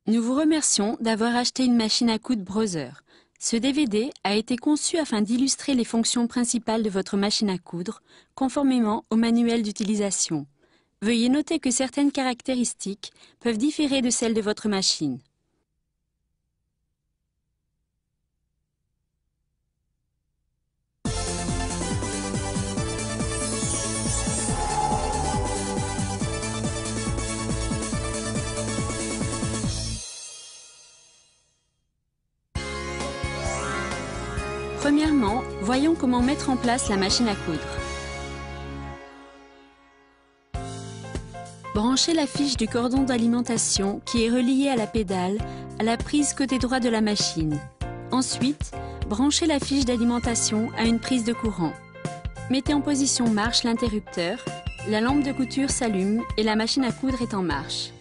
Nous vous remercions d'avoir acheté une machine à coudre Brother. Ce DVD a été conçu afin d'illustrer les fonctions principales de votre machine à coudre, conformément au manuel d'utilisation. Veuillez noter que certaines caractéristiques peuvent différer de celles de votre machine. Premièrement, voyons comment mettre en place la machine à coudre. Branchez la fiche du cordon d'alimentation qui est reliée à la pédale à la prise côté droit de la machine. Ensuite, branchez la fiche d'alimentation à une prise de courant. Mettez en position marche l'interrupteur, la lampe de couture s'allume et la machine à coudre est en marche.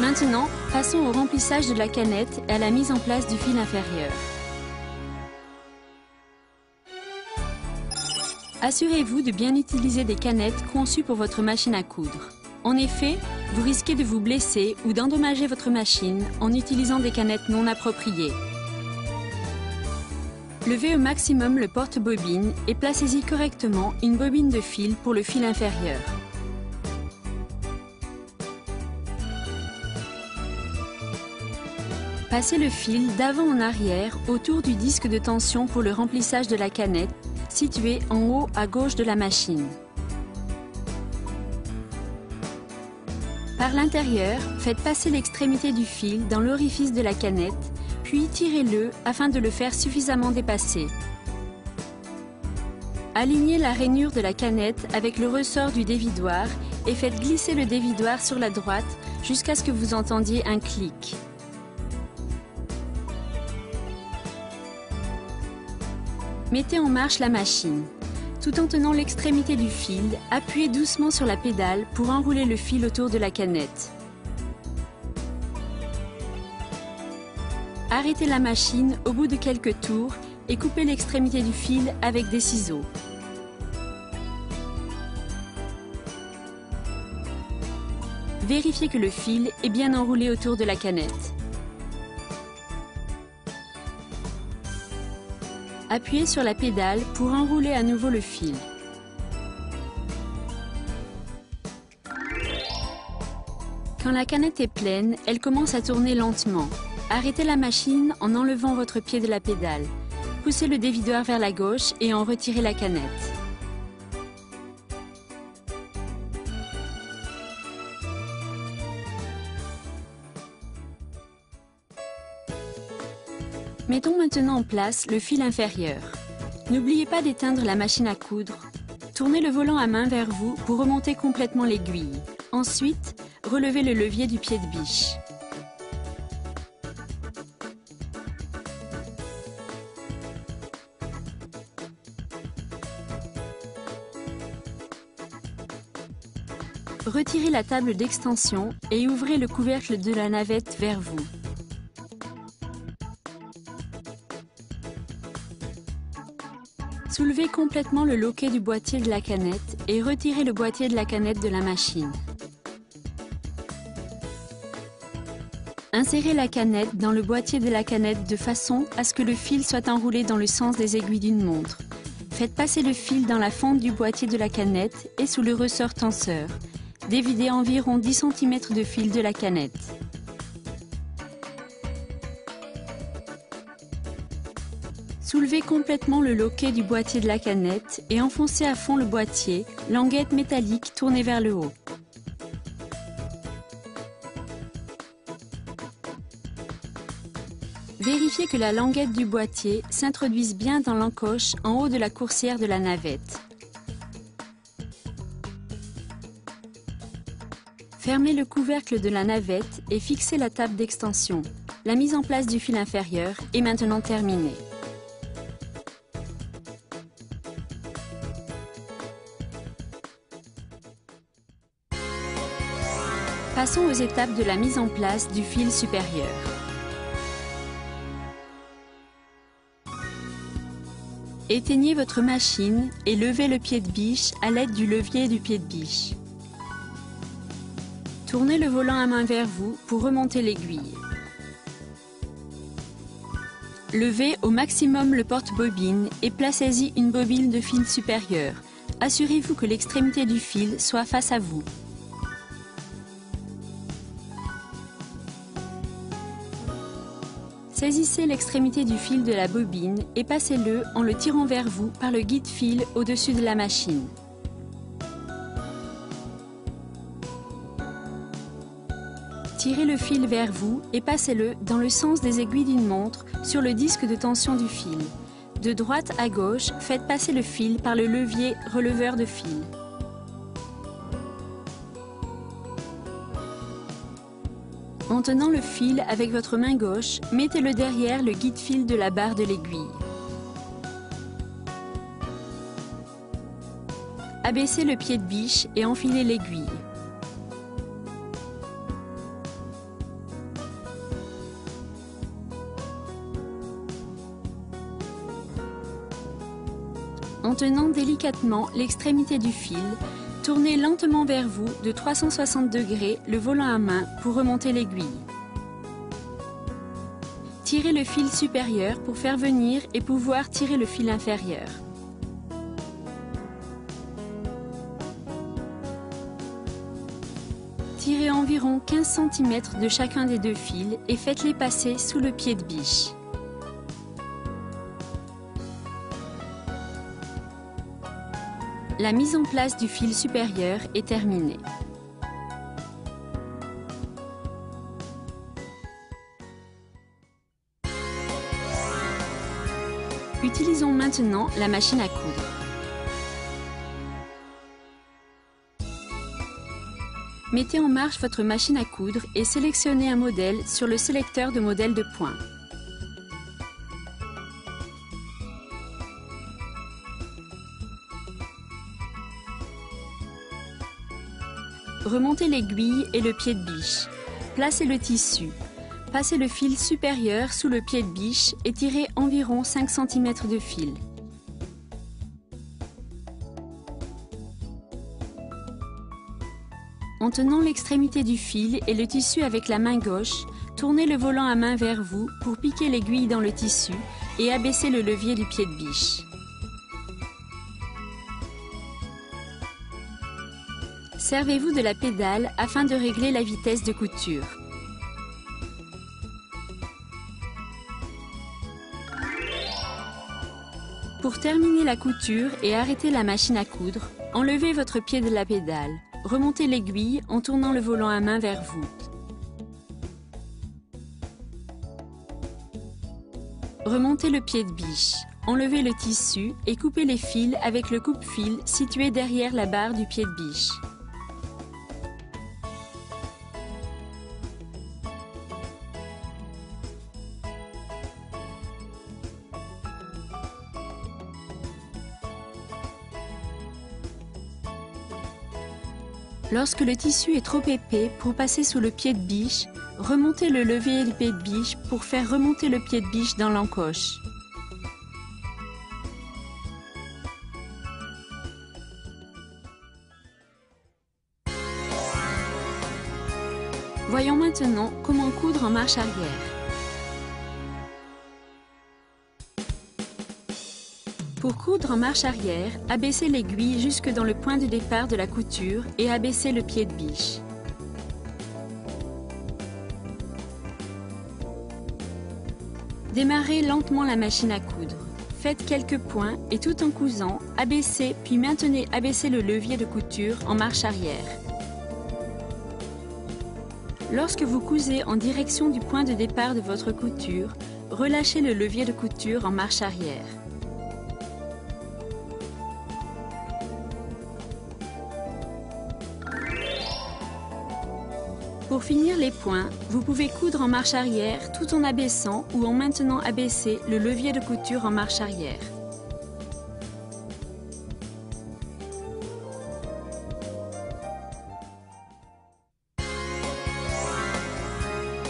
Maintenant, passons au remplissage de la canette et à la mise en place du fil inférieur. Assurez-vous de bien utiliser des canettes conçues pour votre machine à coudre. En effet, vous risquez de vous blesser ou d'endommager votre machine en utilisant des canettes non appropriées. Levez au maximum le porte-bobine et placez-y correctement une bobine de fil pour le fil inférieur. Passez le fil d'avant en arrière autour du disque de tension pour le remplissage de la canette, situé en haut à gauche de la machine. Par l'intérieur, faites passer l'extrémité du fil dans l'orifice de la canette, puis tirez-le afin de le faire suffisamment dépasser. Alignez la rainure de la canette avec le ressort du dévidoir et faites glisser le dévidoir sur la droite jusqu'à ce que vous entendiez un clic. Mettez en marche la machine. Tout en tenant l'extrémité du fil, appuyez doucement sur la pédale pour enrouler le fil autour de la canette. Arrêtez la machine au bout de quelques tours et coupez l'extrémité du fil avec des ciseaux. Vérifiez que le fil est bien enroulé autour de la canette. Appuyez sur la pédale pour enrouler à nouveau le fil. Quand la canette est pleine, elle commence à tourner lentement. Arrêtez la machine en enlevant votre pied de la pédale. Poussez le dévidoir vers la gauche et en retirez la canette. Mettons maintenant en place le fil inférieur. N'oubliez pas d'éteindre la machine à coudre. Tournez le volant à main vers vous pour remonter complètement l'aiguille. Ensuite, relevez le levier du pied de biche. Retirez la table d'extension et ouvrez le couvercle de la navette vers vous. Soulevez complètement le loquet du boîtier de la canette et retirez le boîtier de la canette de la machine. Insérez la canette dans le boîtier de la canette de façon à ce que le fil soit enroulé dans le sens des aiguilles d'une montre. Faites passer le fil dans la fente du boîtier de la canette et sous le ressort tenseur. Dévidez environ 10 cm de fil de la canette. Soulevez complètement le loquet du boîtier de la canette et enfoncez à fond le boîtier, languette métallique tournée vers le haut. Vérifiez que la languette du boîtier s'introduise bien dans l'encoche en haut de la coursière de la navette. Fermez le couvercle de la navette et fixez la table d'extension. La mise en place du fil inférieur est maintenant terminée. Passons aux étapes de la mise en place du fil supérieur. Éteignez votre machine et levez le pied de biche à l'aide du levier du pied de biche. Tournez le volant à main vers vous pour remonter l'aiguille. Levez au maximum le porte-bobine et placez-y une bobine de fil supérieur. Assurez-vous que l'extrémité du fil soit face à vous. Saisissez l'extrémité du fil de la bobine et passez-le en le tirant vers vous par le guide-fil au-dessus de la machine. Tirez le fil vers vous et passez-le dans le sens des aiguilles d'une montre sur le disque de tension du fil. De droite à gauche, faites passer le fil par le levier releveur de fil. En tenant le fil avec votre main gauche, mettez-le derrière le guide-fil de la barre de l'aiguille. Abaissez le pied de biche et enfilez l'aiguille. En tenant délicatement l'extrémité du fil, tournez lentement vers vous de 360 degrés le volant à main pour remonter l'aiguille. Tirez le fil supérieur pour faire venir et pouvoir tirer le fil inférieur. Tirez environ 15 cm de chacun des deux fils et faites-les passer sous le pied de biche. La mise en place du fil supérieur est terminée. Utilisons maintenant la machine à coudre. Mettez en marche votre machine à coudre et sélectionnez un modèle sur le sélecteur de modèle de points. Remontez l'aiguille et le pied de biche. Placez le tissu. Passez le fil supérieur sous le pied de biche et tirez environ 5 cm de fil. En tenant l'extrémité du fil et le tissu avec la main gauche, tournez le volant à main vers vous pour piquer l'aiguille dans le tissu et abaisser le levier du pied de biche. Servez-vous de la pédale afin de régler la vitesse de couture. Pour terminer la couture et arrêter la machine à coudre, enlevez votre pied de la pédale. Remontez l'aiguille en tournant le volant à main vers vous. Remontez le pied de biche. Enlevez le tissu et coupez les fils avec le coupe-fil situé derrière la barre du pied de biche. Lorsque le tissu est trop épais pour passer sous le pied de biche, remontez le levier du pied de biche pour faire remonter le pied de biche dans l'encoche. Voyons maintenant comment coudre en marche arrière. Pour coudre en marche arrière, abaissez l'aiguille jusque dans le point de départ de la couture et abaissez le pied de biche. Démarrez lentement la machine à coudre. Faites quelques points et tout en cousant, abaissez puis maintenez abaisser le levier de couture en marche arrière. Lorsque vous cousez en direction du point de départ de votre couture, relâchez le levier de couture en marche arrière. Pour finir les points, vous pouvez coudre en marche arrière tout en abaissant ou en maintenant abaisser le levier de couture en marche arrière.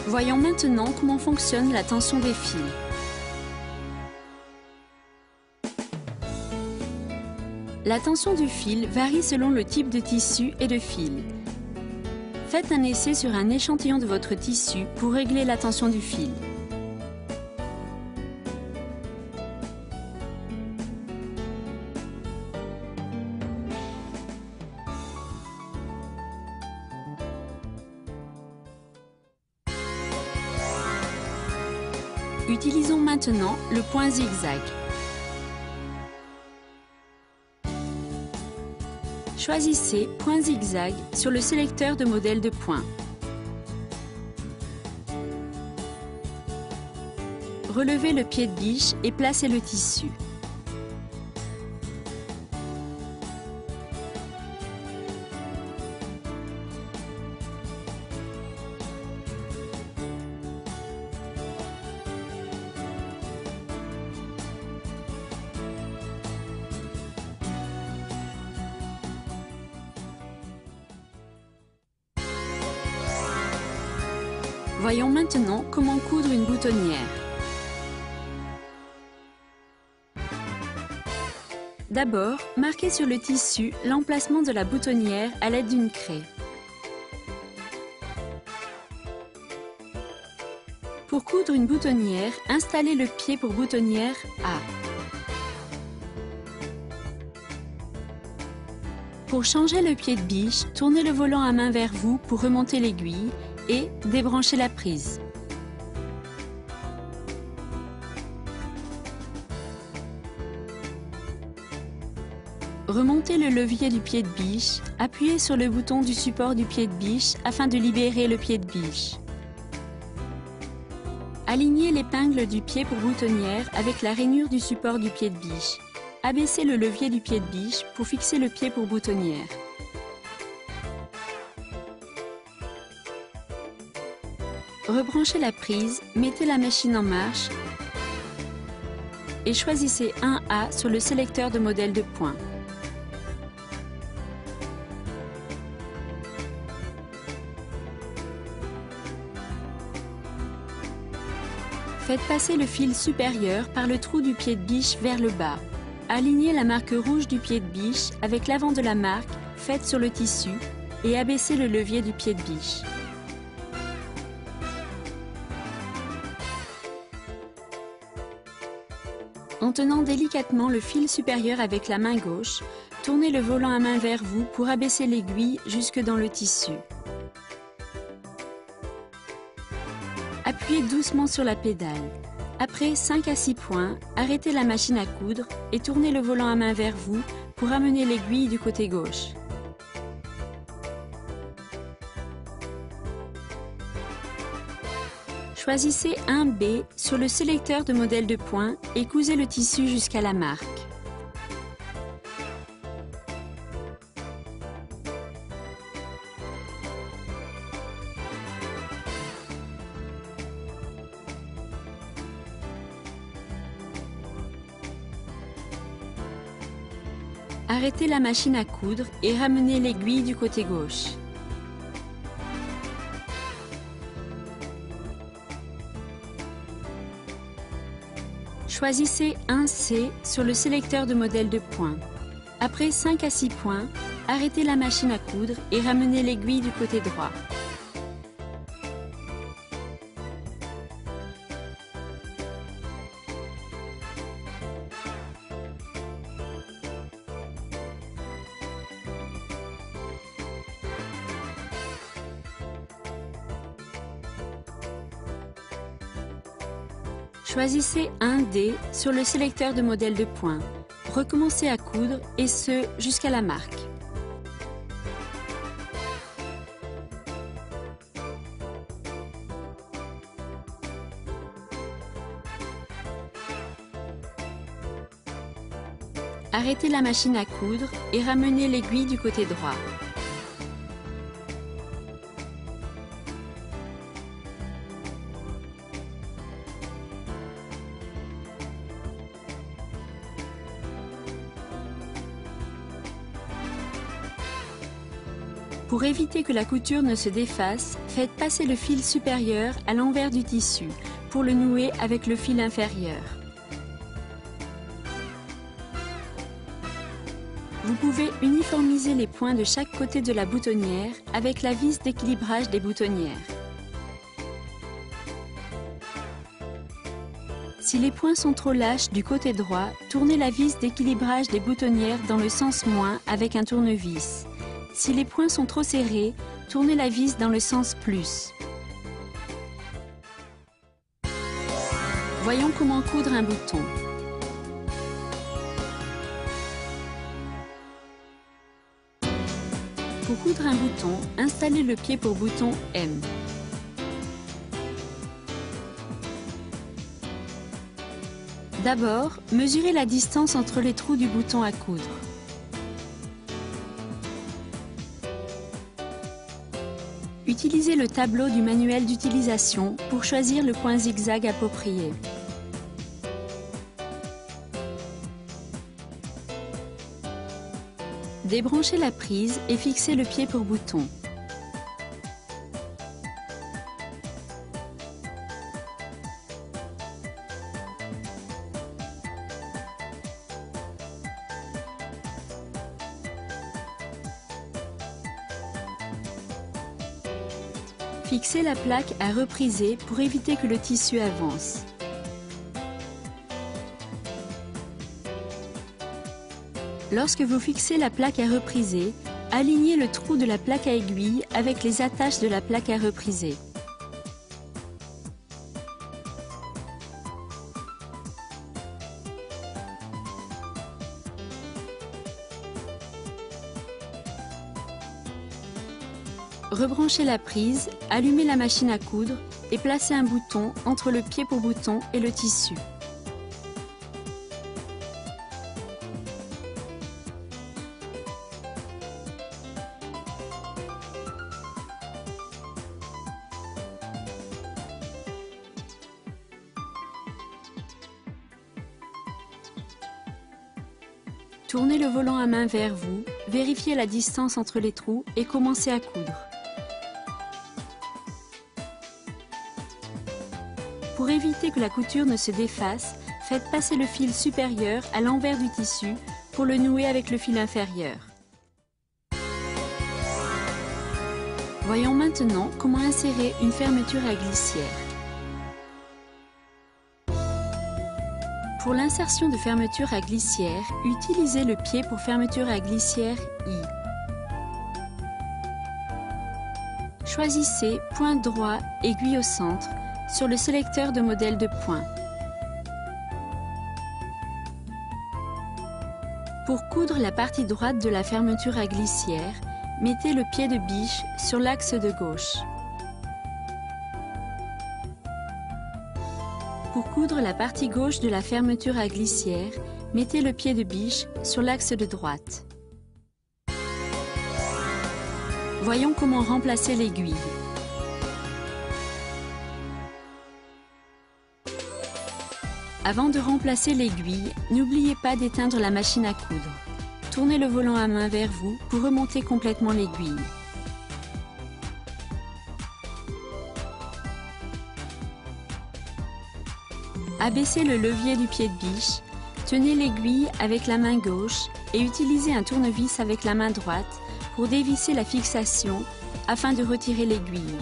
Voyons maintenant comment fonctionne la tension des fils. La tension du fil varie selon le type de tissu et de fil. Faites un essai sur un échantillon de votre tissu pour régler la tension du fil. Utilisons maintenant le point zigzag. Choisissez Point zigzag sur le sélecteur de modèle de points. Relevez le pied de biche et placez le tissu. Voyons maintenant comment coudre une boutonnière. D'abord, marquez sur le tissu l'emplacement de la boutonnière à l'aide d'une craie. Pour coudre une boutonnière, installez le pied pour boutonnière A. Pour changer le pied de biche, tournez le volant à main vers vous pour remonter l'aiguille et débranchez la prise. Remontez le levier du pied de biche, appuyez sur le bouton du support du pied de biche afin de libérer le pied de biche. Alignez l'épingle du pied pour boutonnière avec la rainure du support du pied de biche. Abaissez le levier du pied de biche pour fixer le pied pour boutonnière. Rebranchez la prise, mettez la machine en marche et choisissez 1A sur le sélecteur de modèle de points. Faites passer le fil supérieur par le trou du pied de biche vers le bas. Alignez la marque rouge du pied de biche avec l'avant de la marque faite sur le tissu et abaissez le levier du pied de biche. En tenant délicatement le fil supérieur avec la main gauche, tournez le volant à main vers vous pour abaisser l'aiguille jusque dans le tissu. Appuyez doucement sur la pédale. Après 5 à 6 points, arrêtez la machine à coudre et tournez le volant à main vers vous pour amener l'aiguille du côté gauche. Choisissez 1B sur le sélecteur de modèle de points et cousez le tissu jusqu'à la marque. Arrêtez la machine à coudre et ramenez l'aiguille du côté gauche. Choisissez 1C sur le sélecteur de modèle de points. Après 5 à 6 points, arrêtez la machine à coudre et ramenez l'aiguille du côté droit. Choisissez 1D sur le sélecteur de modèle de points. Recommencez à coudre et ce jusqu'à la marque. Arrêtez la machine à coudre et ramenez l'aiguille du côté droit. Pour éviter que la couture ne se défasse, faites passer le fil supérieur à l'envers du tissu pour le nouer avec le fil inférieur. Vous pouvez uniformiser les points de chaque côté de la boutonnière avec la vis d'équilibrage des boutonnières. Si les points sont trop lâches du côté droit, tournez la vis d'équilibrage des boutonnières dans le sens moins avec un tournevis. Si les points sont trop serrés, tournez la vis dans le sens plus. Voyons comment coudre un bouton. Pour coudre un bouton, installez le pied pour bouton M. D'abord, mesurez la distance entre les trous du bouton à coudre. Utilisez le tableau du manuel d'utilisation pour choisir le point zigzag approprié. Débranchez la prise et fixez le pied pour bouton. Fixez la plaque à repriser pour éviter que le tissu avance. Lorsque vous fixez la plaque à repriser, alignez le trou de la plaque à aiguille avec les attaches de la plaque à repriser. Rebranchez la prise, allumez la machine à coudre et placez un bouton entre le pied pour bouton et le tissu. Tournez le volant à main vers vous, vérifiez la distance entre les trous et commencez à coudre. Pour éviter que la couture ne se défasse, faites passer le fil supérieur à l'envers du tissu pour le nouer avec le fil inférieur. Voyons maintenant comment insérer une fermeture à glissière. Pour l'insertion de fermeture à glissière, utilisez le pied pour fermeture à glissière I. Choisissez point droit, aiguille au centre sur le sélecteur de modèle de points. Pour coudre la partie droite de la fermeture à glissière, mettez le pied de biche sur l'axe de gauche. Pour coudre la partie gauche de la fermeture à glissière, mettez le pied de biche sur l'axe de droite. Voyons comment remplacer l'aiguille. Avant de remplacer l'aiguille, n'oubliez pas d'éteindre la machine à coudre. Tournez le volant à main vers vous pour remonter complètement l'aiguille. Abaissez le levier du pied de biche, tenez l'aiguille avec la main gauche et utilisez un tournevis avec la main droite pour dévisser la fixation afin de retirer l'aiguille.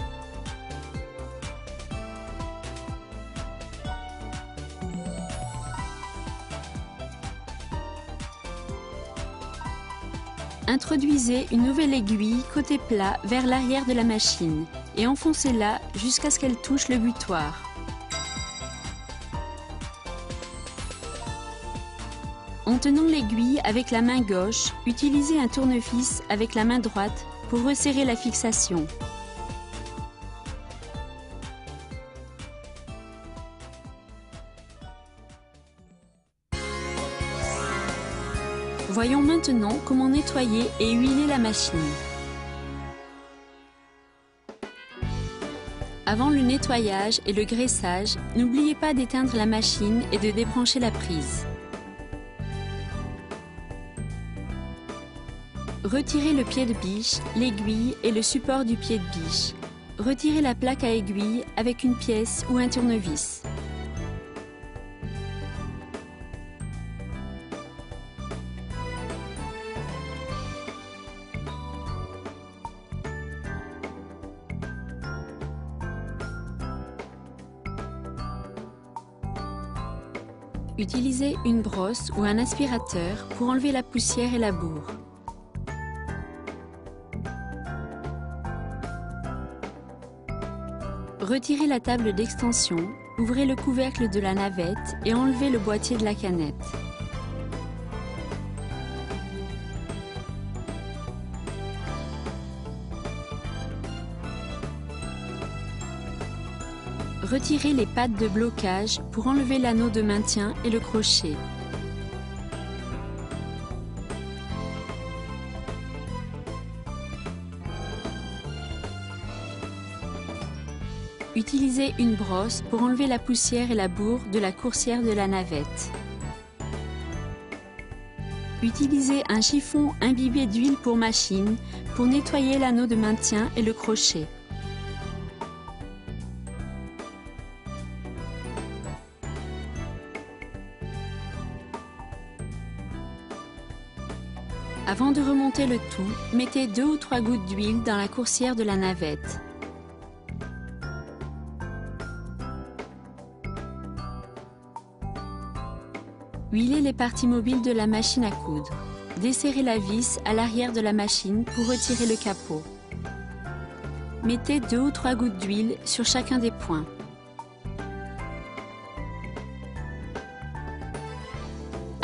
Introduisez une nouvelle aiguille côté plat vers l'arrière de la machine et enfoncez-la jusqu'à ce qu'elle touche le butoir. En tenant l'aiguille avec la main gauche, utilisez un tournevis avec la main droite pour resserrer la fixation. Voyons maintenant comment nettoyer et huiler la machine. Avant le nettoyage et le graissage, n'oubliez pas d'éteindre la machine et de débrancher la prise. Retirez le pied de biche, l'aiguille et le support du pied de biche. Retirez la plaque à aiguille avec une pièce ou un tournevis. Utilisez une brosse ou un aspirateur pour enlever la poussière et la bourre. Retirez la table d'extension, ouvrez le couvercle de la navette et enlevez le boîtier de la canette. Retirez les pattes de blocage pour enlever l'anneau de maintien et le crochet. Utilisez une brosse pour enlever la poussière et la bourre de la coursière de la navette. Utilisez un chiffon imbibé d'huile pour machine pour nettoyer l'anneau de maintien et le crochet. Avant de remonter le tout, mettez 2 ou 3 gouttes d'huile dans la coursière de la navette. Huilez les parties mobiles de la machine à coudre. Desserrez la vis à l'arrière de la machine pour retirer le capot. Mettez 2 ou 3 gouttes d'huile sur chacun des points.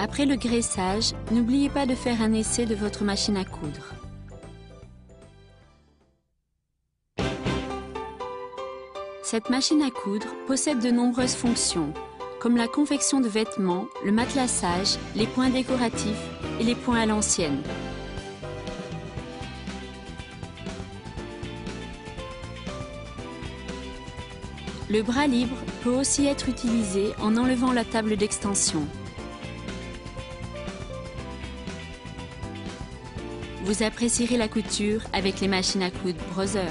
Après le graissage, n'oubliez pas de faire un essai de votre machine à coudre. Cette machine à coudre possède de nombreuses fonctions, comme la confection de vêtements, le matelassage, les points décoratifs et les points à l'ancienne. Le bras libre peut aussi être utilisé en enlevant la table d'extension. Vous apprécierez la couture avec les machines à coudre Brother.